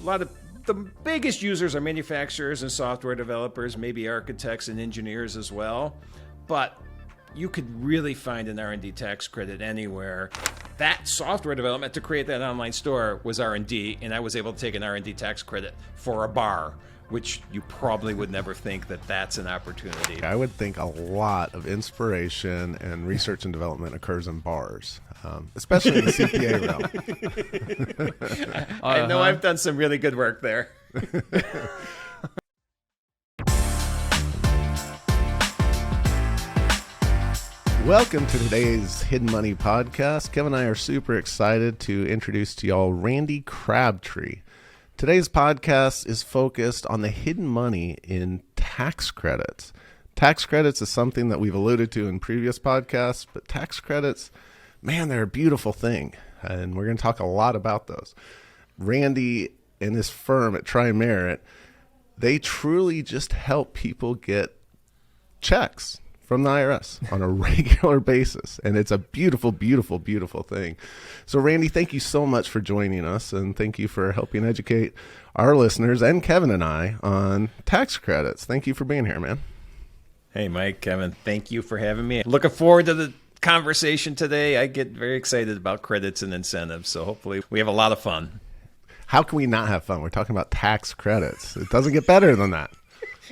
a lot of the biggest users are manufacturers and software developers, maybe architects and engineers as well. But you could really find an R&D tax credit anywhere. That software development to create that online store was R&D, and I was able to take an R&D tax credit for a bar, which you probably would never think that that's an opportunity. I would think a lot of inspiration and research and development occurs in bars, especially in the CPA realm. I know I've done some really good work there. Welcome to today's Hidden Money podcast. Kevin and I are super excited to introduce to y'all Randy Crabtree. Today's podcast is focused on the hidden money in tax credits. Tax credits is something that we've alluded to in previous podcasts, but tax credits, man, they're a beautiful thing, and we're going to talk a lot about those. Randy and his firm at Tri-Merit, they truly just help people get checks from the IRS on a regular basis. And it's a beautiful, beautiful, beautiful thing. So Randy, thank you so much for joining us, and thank you for helping educate our listeners and Kevin and I on tax credits. Thank you for being here, man. Hey, Mike, Kevin, thank you for having me. Looking forward to the conversation today. I get very excited about credits and incentives, so hopefully we have a lot of fun. How can we not have fun? We're talking about tax credits. It doesn't get better than that.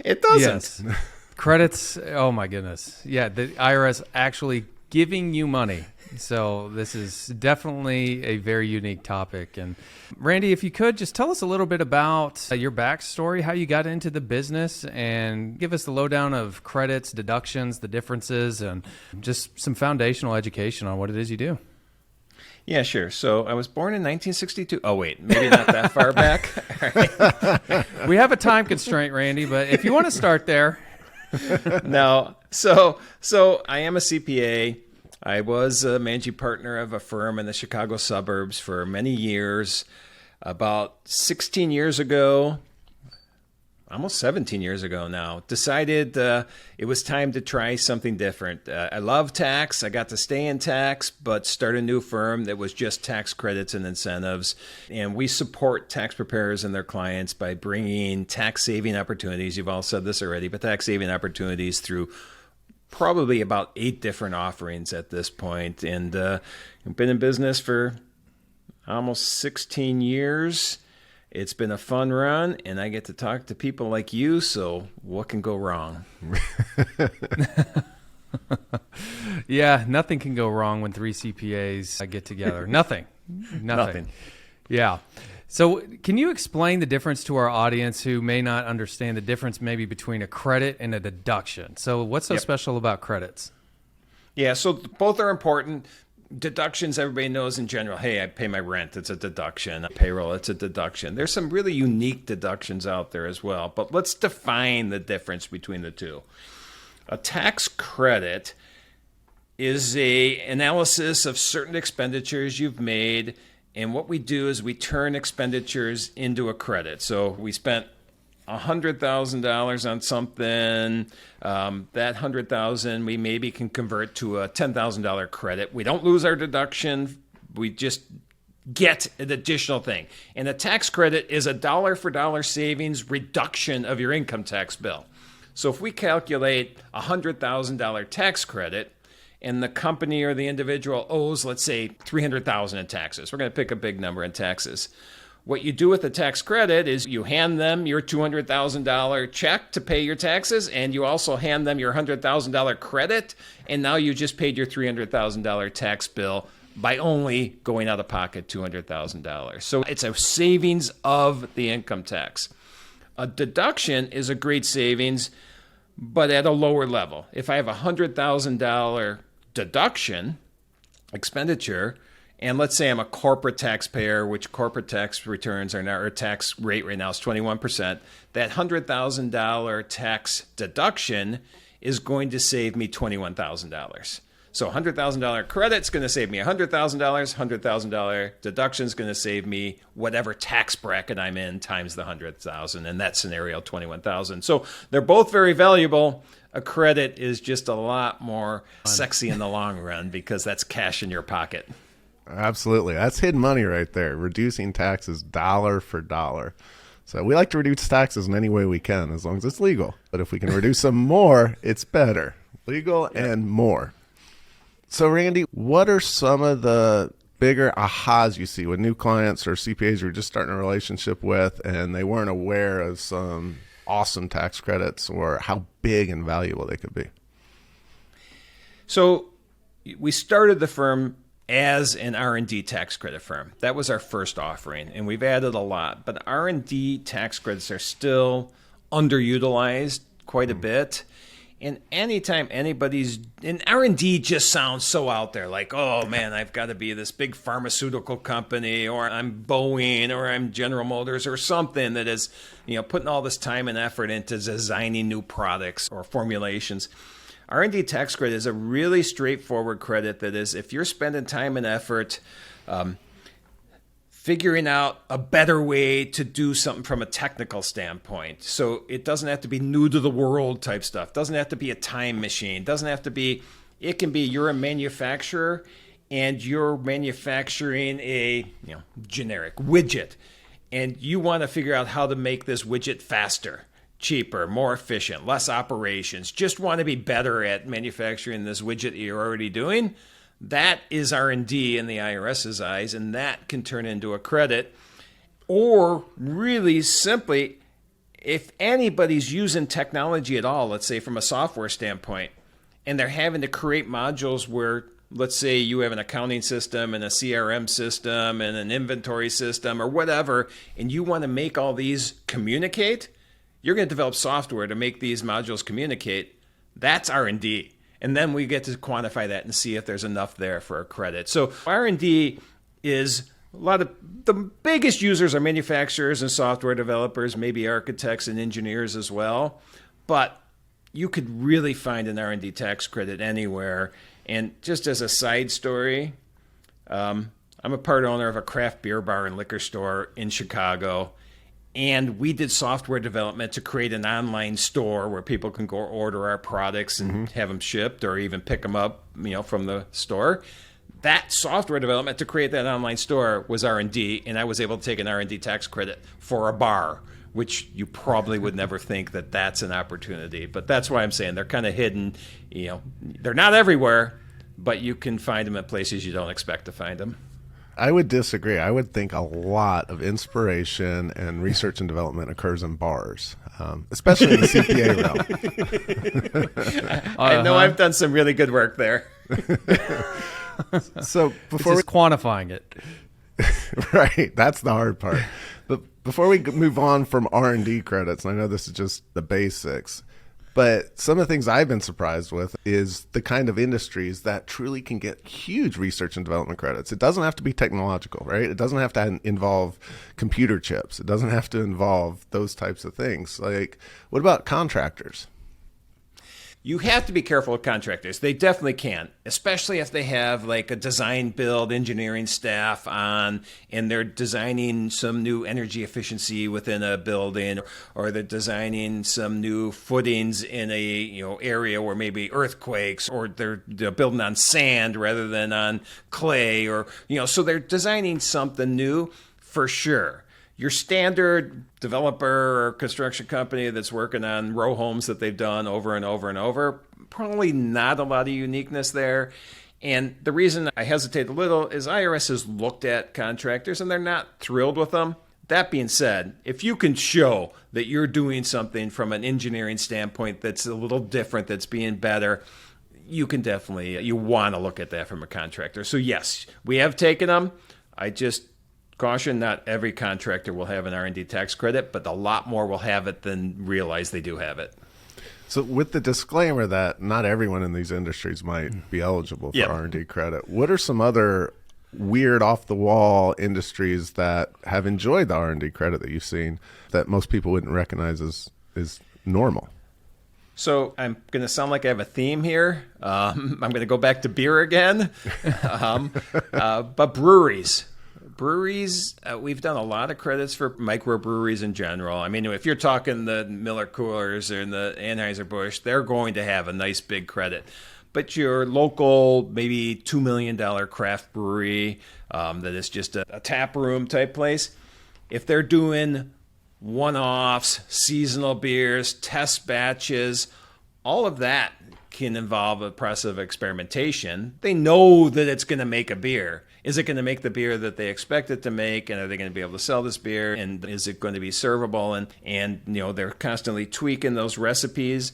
It doesn't. Yes. Credits, oh my goodness. Yeah, the IRS actually giving you money. So this is definitely a very unique topic. And Randy, if you could just tell us a little bit about your backstory, how you got into the business, and give us the lowdown of credits, deductions, the differences, and just some foundational education on what it is you do. Yeah, sure. So I was born in 1962. Oh, wait, maybe not that far back. Right. We have a time constraint, Randy, but if you want to start there. No. So I am a CPA. I was a managing partner of a firm in the Chicago suburbs for many years. About 16 years ago, almost 17 years ago now, decided it was time to try something different. I love tax. I got to stay in tax, but start a new firm that was just tax credits and incentives. And we support tax preparers and their clients by bringing tax saving opportunities. You've all said this already, but tax saving opportunities through probably about 8 different offerings at this point. And I've been in business for almost 16 years. It's been a fun run, and I get to talk to people like you, so what can go wrong? Yeah, nothing can go wrong when 3 CPAs get together. Nothing. Yeah. So can you explain the difference to our audience who may not understand the difference maybe between a credit and a deduction? So what's so special about credits? Yeah, so both are important. Deductions, everybody knows in general, hey, I pay my rent, it's a deduction. Payroll, it's a deduction. There's some really unique deductions out there as well, but let's define the difference between the two. A tax credit is an analysis of certain expenditures you've made, and what we do is we turn expenditures into a credit. So we spent $100,000 on something, that $100,000 we maybe can convert to a $10,000 credit. We don't lose our deduction. We just get an additional thing. And a tax credit is a dollar for dollar savings reduction of your income tax bill. So if we calculate a $100,000 tax credit and the company or the individual owes, let's say, $300,000 in taxes, we're going to pick a big number in taxes. What you do with the tax credit is you hand them your $200,000 check to pay your taxes, and you also hand them your $100,000 credit, and now you just paid your $300,000 tax bill by only going out of pocket $200,000. So it's a savings of the income tax. A deduction is a great savings, but at a lower level. If I have a $100,000 deduction expenditure, and let's say I'm a corporate taxpayer, which corporate tax returns are now, or tax rate right now is 21%. That $100,000 tax deduction is going to save me $21,000. So $100,000 credit is going to save me $100,000. $100,000 deduction is going to save me whatever tax bracket I'm in times the $100,000. In that scenario, $21,000. So they're both very valuable. A credit is just a lot more sexy in the long run because that's cash in your pocket. Absolutely. That's hidden money right there. Reducing taxes dollar for dollar. So we like to reduce taxes in any way we can, as long as it's legal. But if we can reduce them more, it's better. Legal and more. So Randy, what are some of the bigger ahas you see with new clients or CPAs you're just starting a relationship with and they weren't aware of some awesome tax credits or how big and valuable they could be? So we started the firm as an R&D tax credit firm. That was our first offering, and we've added a lot. But R&D tax credits are still underutilized quite a bit. And anytime anybody's in R&D just sounds so out there, like, oh man, I've got to be this big pharmaceutical company, or I'm Boeing, or I'm General Motors, or something that is, putting all this time and effort into designing new products or formulations. R&D tax credit is a really straightforward credit that is, if you're spending time and effort figuring out a better way to do something from a technical standpoint. So it doesn't have to be new to the world type stuff. Doesn't have to be a time machine. Doesn't have to be, it can be you're a manufacturer and you're manufacturing a generic widget. And you want to figure out how to make this widget faster, cheaper, more efficient, less operations. Just want to be better at manufacturing this widget that you're already doing. That is R&D in the IRS's eyes, and that can turn into a credit. Or really simply, if anybody's using technology at all, let's say from a software standpoint, and they're having to create modules where, let's say you have an accounting system and a CRM system and an inventory system or whatever, and you want to make all these communicate, you're going to develop software to make these modules communicate. That's R&D. And then we get to quantify that and see if there's enough there for a credit. So R&D is a lot of the biggest users are manufacturers and software developers, maybe architects and engineers as well. But you could really find an R&D tax credit anywhere. And just as a side story, I'm a part owner of a craft beer bar and liquor store in Chicago. And we did software development to create an online store where people can go order our products and have them shipped or even pick them up, from the store. That software development to create that online store was R&D, and I was able to take an R&D tax credit for a bar, which you probably would never think that that's an opportunity. But that's why I'm saying they're kind of hidden. They're not everywhere, but you can find them at places you don't expect to find them. I would disagree. I would think a lot of inspiration and research and development occurs in bars, especially in the CPA realm. I know I've done some really good work there. So before it's just quantifying it. Right, that's the hard part. But before we move on from R&D credits, and I know this is just the basics, but some of the things I've been surprised with is the kind of industries that truly can get huge research and development credits. It doesn't have to be technological, right? It doesn't have to involve computer chips. It doesn't have to involve those types of things. Like, what about contractors? You have to be careful with contractors. They definitely can, especially if they have like a design build engineering staff on and they're designing some new energy efficiency within a building, or they're designing some new footings in a area where maybe earthquakes, or they're building on sand rather than on clay, or so they're designing something new for sure. Your standard developer or construction company that's working on row homes that they've done over and over and over, probably not a lot of uniqueness there. And the reason I hesitate a little is IRS has looked at contractors and they're not thrilled with them. That being said, if you can show that you're doing something from an engineering standpoint that's a little different, that's being better, you can definitely, you want to look at that from a contractor. So yes, we have taken them. I just caution, not every contractor will have an R&D tax credit, but a lot more will have it than realize they do have it. So with the disclaimer that not everyone in these industries might be eligible for R&D credit, what are some other weird off-the-wall industries that have enjoyed the R&D credit that you've seen that most people wouldn't recognize as normal? So I'm going to sound like I have a theme here. I'm going to go back to beer again, but breweries. Breweries, we've done a lot of credits for microbreweries in general. I mean, if you're talking the Miller Coors or the Anheuser-Busch, they're going to have a nice big credit. But your local, maybe $2 million craft brewery that is just a tap room type place, if they're doing one-offs, seasonal beers, test batches, all of that can involve a process of experimentation. They know that it's going to make a beer. Is it going to make the beer that they expect it to make? And are they going to be able to sell this beer? And is it going to be servable? And they're constantly tweaking those recipes.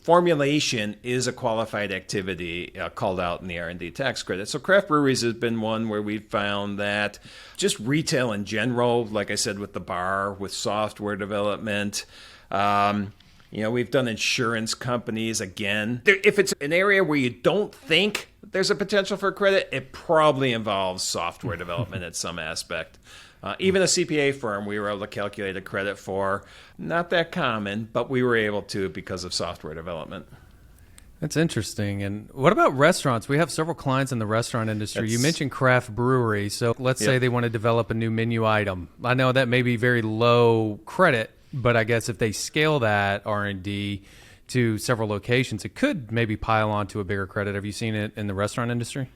Formulation is a qualified activity called out in the R&D tax credit. So craft breweries has been one where we've found that just retail in general, like I said, with the bar, with software development, we've done insurance companies again. If it's an area where you don't think there's a potential for credit, it probably involves software development at some aspect. Even a CPA firm, we were able to calculate a credit for. Not that common, but we were able to because of software development. That's interesting. And what about restaurants? We have several clients in the restaurant industry. You mentioned craft brewery. So let's say they want to develop a new menu item. I know that may be very low credit, but I guess if they scale that R&D to several locations, it could maybe pile on to a bigger credit. Have you seen it in the restaurant industry?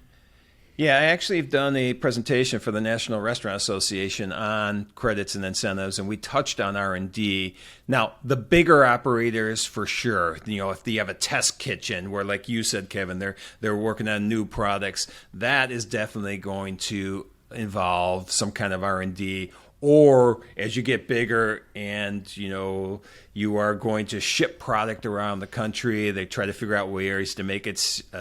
Yeah, I actually have done a presentation for the National Restaurant Association on credits and incentives, and we touched on R&D. Now, the bigger operators, for sure, if they have a test kitchen where, like you said, Kevin, they're working on new products, that is definitely going to involve some kind of R&D. Or as you get bigger and, you are going to ship product around the country, they try to figure out ways to make it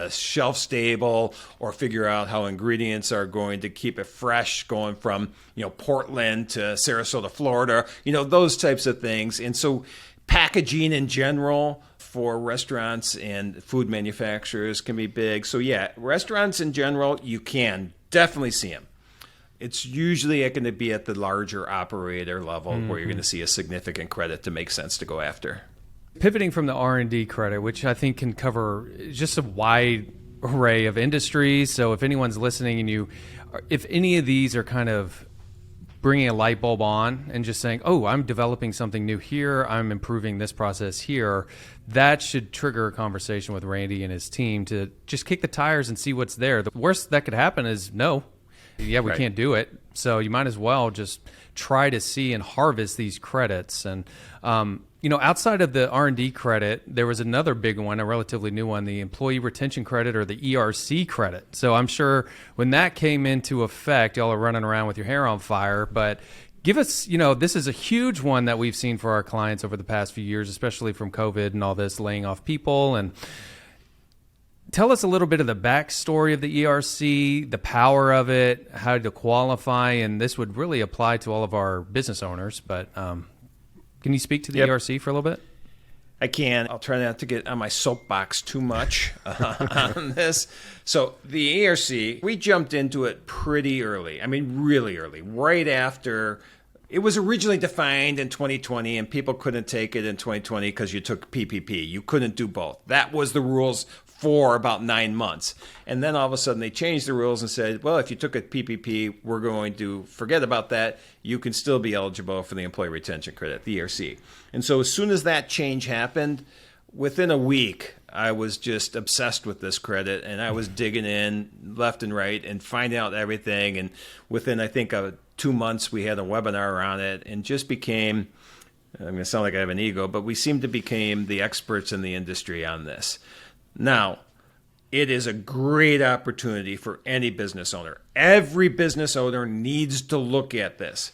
shelf stable or figure out how ingredients are going to keep it fresh going from, Portland to Sarasota, Florida, those types of things. And so packaging in general for restaurants and food manufacturers can be big. So yeah, restaurants in general, you can definitely see them. It's usually going to be at the larger operator level where you're going to see a significant credit to make sense to go after. Pivoting from the R&D credit, which I think can cover just a wide array of industries. So if anyone's listening and if any of these are kind of bringing a light bulb on and just saying, oh, I'm developing something new here, I'm improving this process here, that should trigger a conversation with Randy and his team to just kick the tires and see what's there. The worst that could happen is no. Yeah, we can't do it. So you might as well just try to see and harvest these credits. And, outside of the R&D credit, there was another big one, a relatively new one, the employee retention credit or the ERC credit. So I'm sure when that came into effect, y'all are running around with your hair on fire. But give us, this is a huge one that we've seen for our clients over the past few years, especially from COVID and all this laying off people. And tell us a little bit of the backstory of the ERC, the power of it, how to qualify, and this would really apply to all of our business owners. But can you speak to the ERC for a little bit? I can. I'll try not to get on my soapbox too much on this. So the ERC, we jumped into it pretty early. I mean, really early, right after. It was originally defined in 2020, and people couldn't take it in 2020 because you took PPP. You couldn't do both. That was the rules for about 9 months. And then all of a sudden they changed the rules and said, well, if you took a PPP, we're going to forget about that. You can still be eligible for the employee retention credit, the ERC. And so as soon as that change happened, within a week, I was just obsessed with this credit, and I was digging in left and right and finding out everything. And within, I think, 2 months, we had a webinar on it and just became, I'm going to sound like I have an ego, but we seemed to become the experts in the industry on this. Now, it is a great opportunity for any business owner. Every business owner needs to look at this.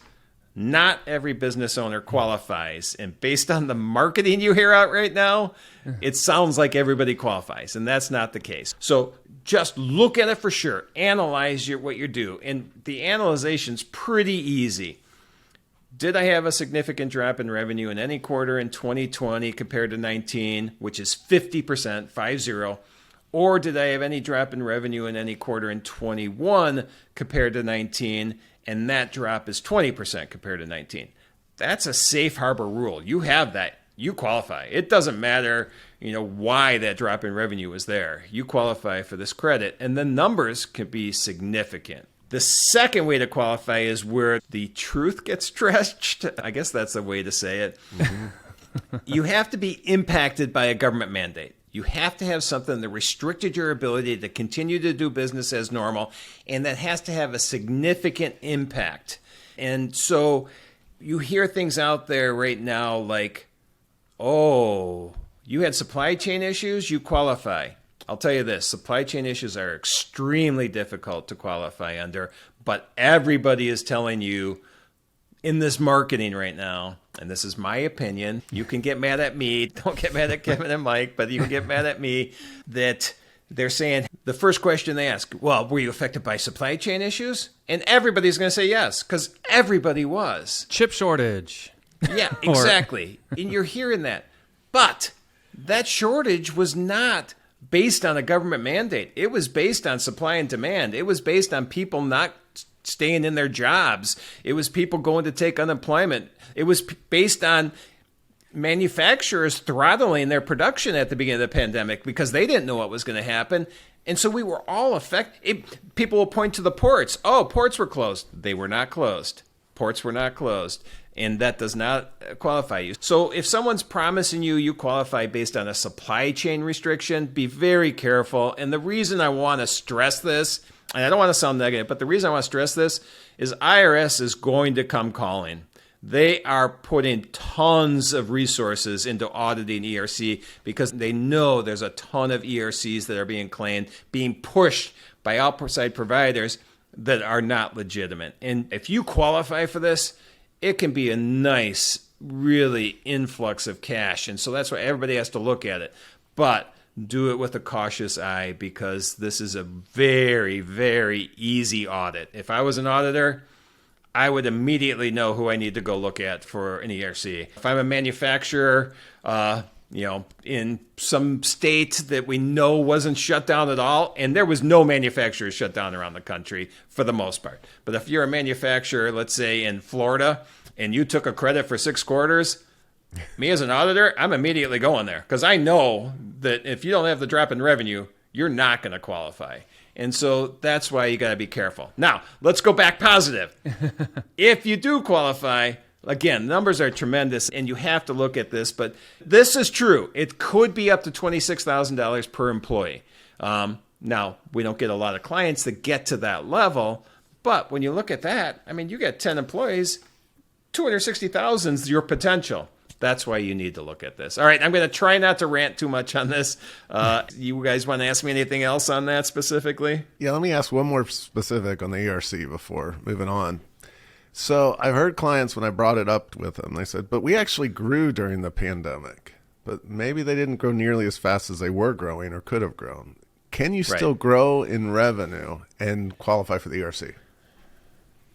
Not every business owner qualifies. And based on the marketing you hear out right now, it sounds like everybody qualifies. And that's not the case. So just look at it for sure. Analyze what you do. And the analyzation's pretty easy. Did I have a significant drop in revenue in any quarter in 2020 compared to 19, which is 50%, 50? Or did I have any drop in revenue in any quarter in 21 compared to 19, and that drop is 20% compared to 19? That's a safe harbor rule. You have that. You qualify. It doesn't matter, why that drop in revenue was there. You qualify for this credit, and the numbers can be significant. The second way to qualify is where the truth gets stretched. I guess that's the way to say it. Mm-hmm. You have to be impacted by a government mandate. You have to have something that restricted your ability to continue to do business as normal, and that has to have a significant impact. And so you hear things out there right now like, oh, you had supply chain issues, you qualify. I'll tell you this, supply chain issues are extremely difficult to qualify under, but everybody is telling you in this marketing right now, and this is my opinion, you can get mad at me, don't get mad at Kevin and Mike, but you can get mad at me, that they're saying, the first question they ask, well, were you affected by supply chain issues? And everybody's going to say yes, because everybody was. Chip shortage. Yeah, exactly. And you're hearing that. But that shortage was not based on a government mandate. It was based on supply and demand. It was based on people not staying in their jobs. It was people going to take unemployment. It was based on manufacturers throttling their production at the beginning of the pandemic because they didn't know what was going to happen. And so we were all affected. People will point to the ports. Oh, ports were closed. They were not closed. Ports were not closed. And that does not qualify you. So if someone's promising you qualify based on a supply chain restriction, be very careful. And the reason I want to stress this, and I don't want to sound negative, but the reason I want to stress this is IRS is going to come calling. They are putting tons of resources into auditing ERC because they know there's a ton of ERCs that are being claimed, being pushed by outside providers that are not legitimate. And if you qualify for this, it can be a nice, really influx of cash. And so that's why everybody has to look at it. But do it with a cautious eye because this is a very, very easy audit. If I was an auditor, I would immediately know who I need to go look at for an ERC. If I'm a manufacturer, in some state that we know wasn't shut down at all, and there was no manufacturers shut down around the country for the most part. But if you're a manufacturer, let's say in Florida, and you took a credit for 6 quarters, me as an auditor, I'm immediately going there because I know that if you don't have the drop in revenue, you're not going to qualify. And so that's why you got to be careful. Now, let's go back positive. If you do qualify, again, numbers are tremendous, and you have to look at this, but this is true. It could be up to $26,000 per employee. Now, we don't get a lot of clients that get to that level, but when you look at that, I mean, you get 10 employees, $260,000 is your potential. That's why you need to look at this. All right, I'm going to try not to rant too much on this. You guys want to ask me anything else on that specifically? Yeah, let me ask one more specific on the ERC before moving on. So I've heard clients when I brought it up with them, they said, but we actually grew during the pandemic, but maybe they didn't grow nearly as fast as they were growing or could have grown. Can you still grow in revenue and qualify for the ERC?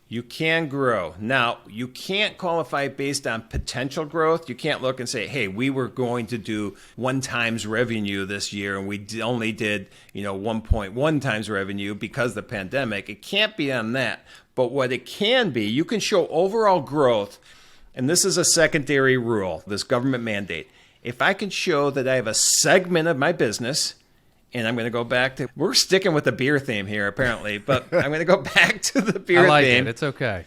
You can grow. Now, you can't qualify based on potential growth. You can't look and say, hey, we were going to do 1 times revenue this year, and we only did 1.1 times revenue because of the pandemic. It can't be on that. But what it can be, you can show overall growth, and this is a secondary rule, this government mandate. If I can show that I have a segment of my business, and I'm going to go back to, we're sticking with the beer theme here apparently, but I'm going to go back to the beer theme. I like it. It's okay.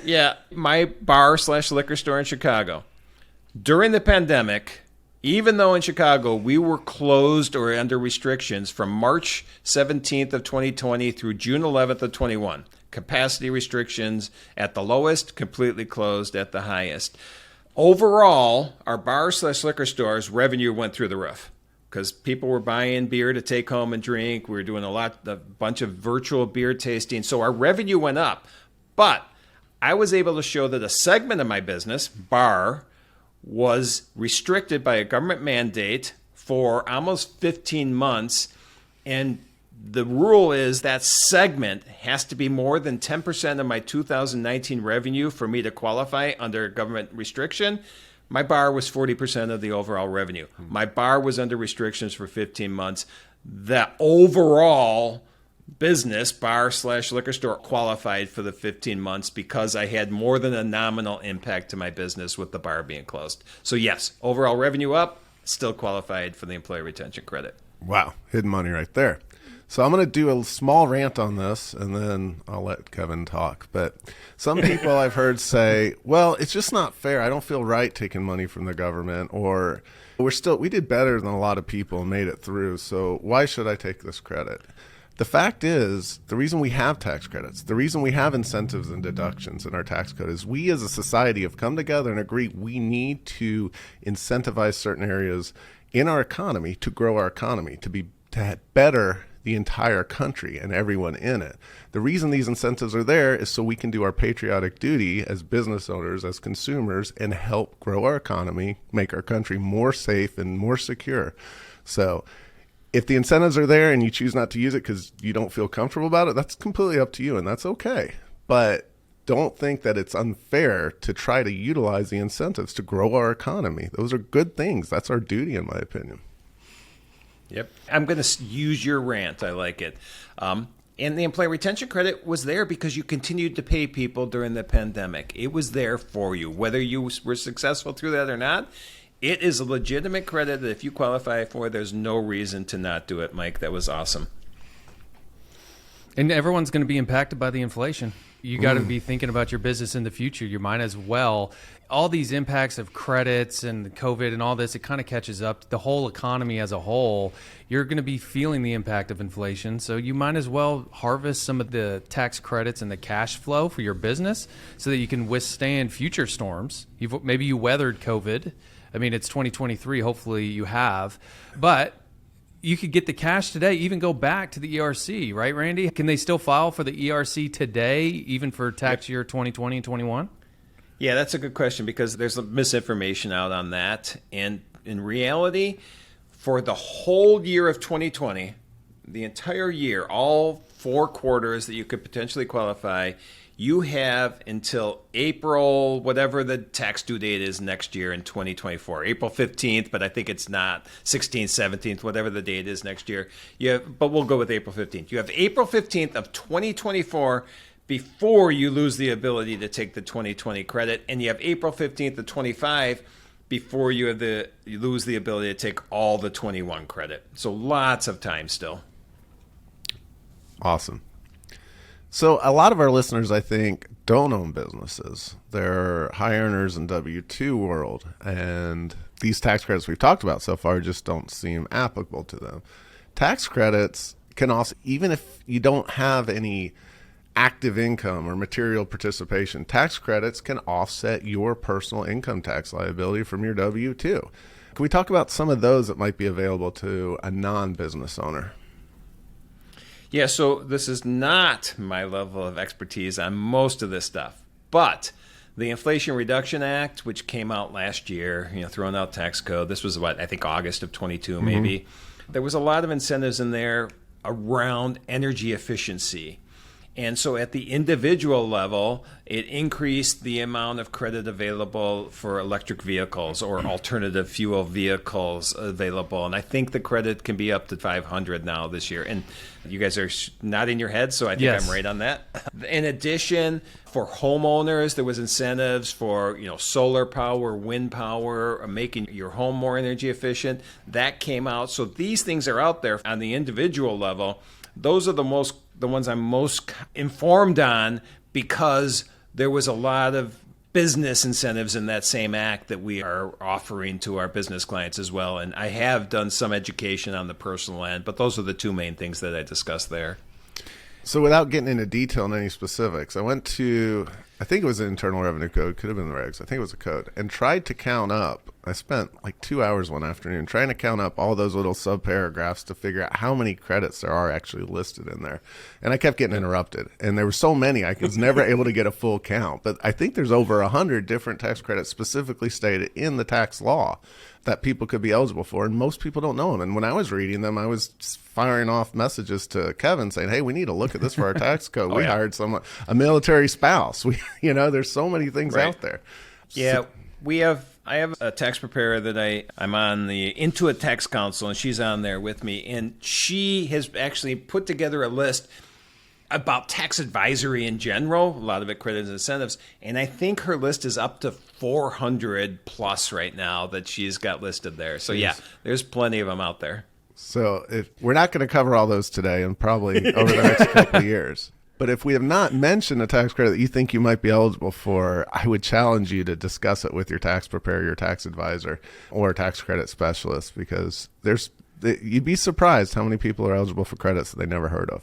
Yeah, my bar/liquor store in Chicago. During the pandemic, even though in Chicago we were closed or under restrictions from March 17th of 2020 through June 11th of 21, capacity restrictions at the lowest, completely closed at the highest. Overall, our bar/liquor stores revenue went through the roof because people were buying beer to take home and drink. We were doing a bunch of virtual beer tasting. So our revenue went up. But I was able to show that a segment of my business, bar, was restricted by a government mandate for almost 15 months. And the rule is that segment has to be more than 10% of my 2019 revenue for me to qualify under government restriction. My bar was 40% of the overall revenue. My bar was under restrictions for 15 months. The overall business, bar/liquor store, qualified for the 15 months because I had more than a nominal impact to my business with the bar being closed. So yes, overall revenue up, still qualified for the employee retention credit. Wow, hidden money right there. So I'm going to do a small rant on this, and then I'll let Kevin talk. But some people I've heard say, well, it's just not fair. I don't feel right taking money from the government, or we did better than a lot of people and made it through. So why should I take this credit? The fact is, the reason we have tax credits, the reason we have incentives and deductions in our tax code is we as a society have come together and agreed we need to incentivize certain areas in our economy to grow our economy, to better the entire country and everyone in it. The reason these incentives are there is so we can do our patriotic duty as business owners, as consumers, and help grow our economy, make our country more safe and more secure. So if the incentives are there and you choose not to use it because you don't feel comfortable about it, that's completely up to you, and that's okay. But don't think that it's unfair to try to utilize the incentives to grow our economy. Those are good things. That's our duty, in my opinion. Yep. I'm going to use your rant. I like it. And the employee retention credit was there because you continued to pay people during the pandemic. It was there for you. Whether you were successful through that or not, it is a legitimate credit that if you qualify for, there's no reason to not do it, Mike. That was awesome. And everyone's going to be impacted by the inflation. You got to be thinking about your business in the future. You might as well. All these impacts of credits and the COVID and all this, it kind of catches up. The whole economy as a whole, you're going to be feeling the impact of inflation. So you might as well harvest some of the tax credits and the cash flow for your business so that you can withstand future storms. Maybe you weathered COVID. I mean, it's 2023. Hopefully you have. But you could get the cash today, even go back to the ERC, right, Randy? Can they still file for the ERC today, even for tax year 2020 and 21? Yeah, that's a good question because there's misinformation out on that. And in reality, for the whole year of 2020, the entire year, all 4 quarters that you could potentially qualify, you have until April, whatever the tax due date is next year in 2024, April 15th, but I think it's not 16th, 17th, whatever the date is next year. But we'll go with April 15th. You have April 15th of 2024 before you lose the ability to take the 2020 credit, and you have April 15th of 25 before you lose the ability to take all the 21 credit. So lots of time still. Awesome. So a lot of our listeners, I think, don't own businesses. They're high earners in W-2 world, and these tax credits we've talked about so far just don't seem applicable to them. Tax credits can also, even if you don't have any active income or material participation, tax credits can offset your personal income tax liability from your W-2. Can we talk about some of those that might be available to a non-business owner? Yeah, so this is not my level of expertise on most of this stuff, but the Inflation Reduction Act, which came out last year, throwing out tax code, this was I think August of 22 maybe. There was a lot of incentives in there around energy efficiency. And so at the individual level, it increased the amount of credit available for electric vehicles or alternative fuel vehicles available. And I think the credit can be up to $500 now this year. And you guys are nodding your heads, so I think Yes. I'm right on that. In addition, for homeowners, there was incentives for solar power, wind power, making your home more energy efficient. That came out. So these things are out there on the individual level. Those are the ones I'm most informed on because there was a lot of business incentives in that same act that we are offering to our business clients as well. And I have done some education on the personal end, but those are the 2 main things that I discussed there. So without getting into detail on any specifics, I went to, I think it was the Internal Revenue Code, could have been the regs, I think it was a code, and tried to count up. I spent like 2 hours one afternoon trying to count up all those little subparagraphs to figure out how many credits there are actually listed in there. And I kept getting interrupted. And there were so many, I was never able to get a full count. But I think there's over 100 different tax credits specifically stated in the tax law that people could be eligible for, and most people don't know them. And when I was reading them, I was firing off messages to Kevin saying, "Hey, we need to look at this for our tax code. We hired a military spouse. There's so many things out there." Yeah, I have a tax preparer that I'm on the Intuit Tax Council, and she's on there with me, and she has actually put together a list about tax advisory in general, a lot of it credits and incentives, and I think her list is up to 400 plus right now that she's got listed there. So yeah, there's plenty of them out there. So we're not going to cover all those today and probably over the next couple of years. But if we have not mentioned a tax credit that you think you might be eligible for, I would challenge you to discuss it with your tax preparer, your tax advisor, or tax credit specialist, because you'd be surprised how many people are eligible for credits that they never heard of.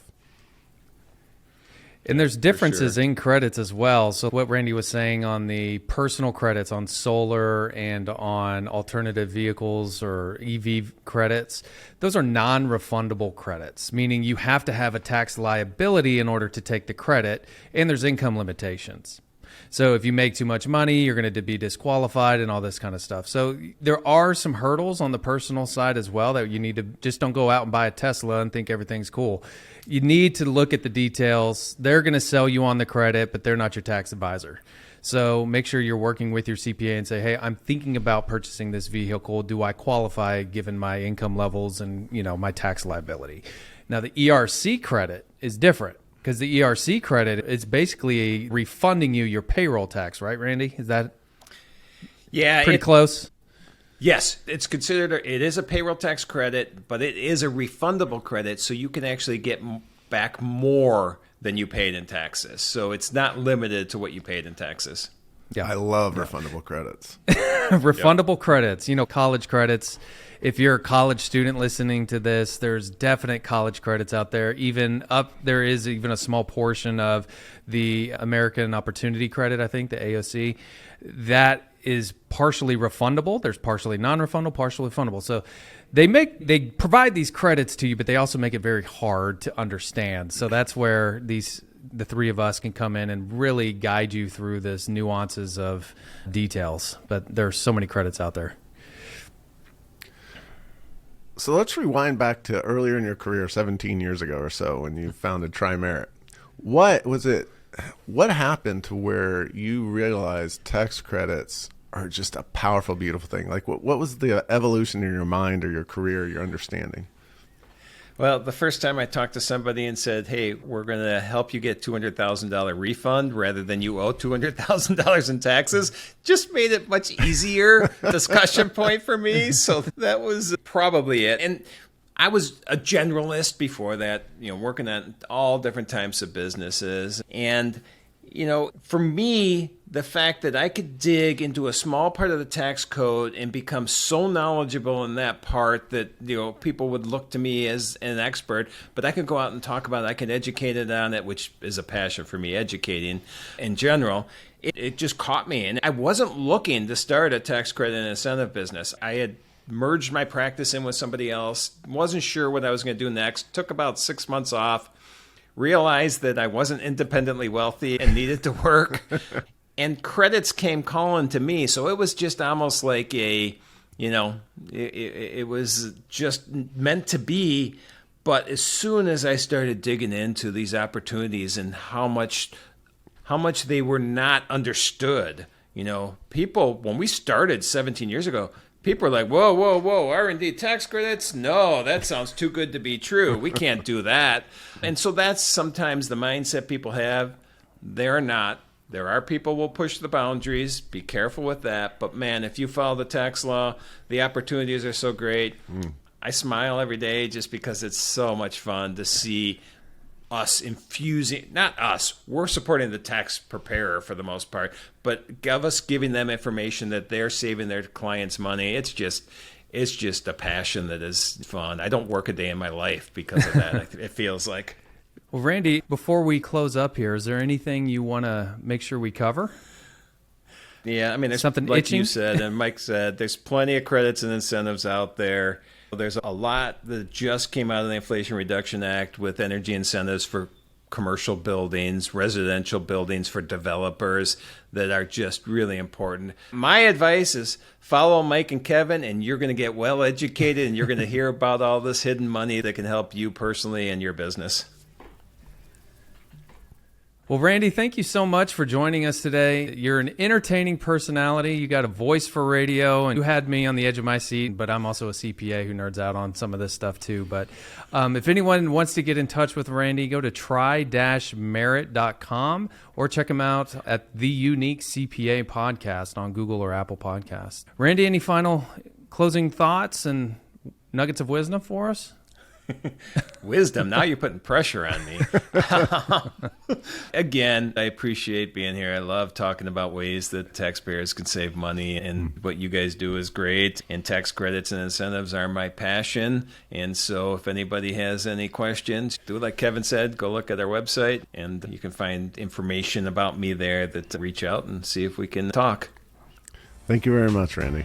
And there's differences in credits as well. So what Randy was saying on the personal credits on solar and on alternative vehicles or EV credits, those are non-refundable credits, meaning you have to have a tax liability in order to take the credit, and there's income limitations. So if you make too much money, you're going to be disqualified and all this kind of stuff. So there are some hurdles on the personal side as well that you need to just don't go out and buy a Tesla and think everything's cool. You need to look at the details. They're going to sell you on the credit, but they're not your tax advisor. So make sure you're working with your CPA and say, hey, I'm thinking about purchasing this vehicle. Do I qualify given my income levels and, my tax liability? Now, the ERC credit is different because the ERC credit is basically refunding you your payroll tax, right, Randy? Is that pretty close? Yes, it is a payroll tax credit, but it is a refundable credit, so you can actually get back more than you paid in taxes. So it's not limited to what you paid in taxes. Yeah, I love refundable credits. Refundable credits, college credits. If you're a college student listening to this, there's definite college credits out there. There is even a small portion of the American Opportunity Credit, I think, the AOC, that is partially refundable. There's partially non-refundable, partially refundable. So they provide these credits to you, but they also make it very hard to understand. So that's where the three of us can come in and really guide you through this nuances of details. But there's so many credits out there. So let's rewind back to earlier in your career, 17 years ago or so, when you founded Tri-Merit. What happened to where you realized tax credits are just a powerful, beautiful thing? Like, what was the evolution in your mind or your career, your understanding? Well, the first time I talked to somebody and said, hey, we're going to help you get $200,000 refund rather than you owe $200,000 in taxes, just made it much easier discussion point for me. So that was probably it. And I was a generalist before that, working on all different types of businesses. And, for me, the fact that I could dig into a small part of the tax code and become so knowledgeable in that part that, people would look to me as an expert, but I could go out and talk about it. I could educate it on it, which is a passion for me, educating in general. It just caught me. And I wasn't looking to start a tax credit and incentive business. I had merged my practice in with somebody else, wasn't sure what I was going to do next, took about 6 months off, realized that I wasn't independently wealthy and needed to work. And credits came calling to me. So it was just almost like it was just meant to be. But as soon as I started digging into these opportunities and how much they were not understood, people, when we started 17 years ago, people are like, whoa, R&D tax credits? No, that sounds too good to be true. We can't do that. And so that's sometimes the mindset people have. They're not. There are people who will push the boundaries. Be careful with that. But, man, if you follow the tax law, the opportunities are so great. I smile every day just because it's so much fun to see us infusing, not us, we're supporting the tax preparer for the most part, but giving them information that they're saving their clients money. It's just a passion that is fun. I don't work a day in my life because of that. It feels like. Well, Randy, before we close up here, is there anything you want to make sure we cover? Yeah, I mean, there's something like itching? You said and Mike said, there's plenty of credits and incentives out there. There's a lot that just came out of the Inflation Reduction Act with energy incentives for commercial buildings, residential buildings for developers that are just really important. My advice is follow Mike and Kevin, and you're going to get well educated, and you're going to hear about all this hidden money that can help you personally and your business. Well, Randy, thank you so much for joining us today. You're an entertaining personality. You got a voice for radio, and you had me on the edge of my seat, but I'm also a CPA who nerds out on some of this stuff too. But if anyone wants to get in touch with Randy, go to try-merit.com or check him out at the Unique CPA Podcast on Google or Apple Podcasts. Randy, any final closing thoughts and nuggets of wisdom for us? Wisdom. Now you're putting pressure on me. Again, I appreciate being here. I love talking about ways that taxpayers can save money, and what you guys do is great. And tax credits and incentives are my passion. And so if anybody has any questions, do like Kevin said, go look at our website, and you can find information about me there that reach out and see if we can talk. Thank you very much, Randy.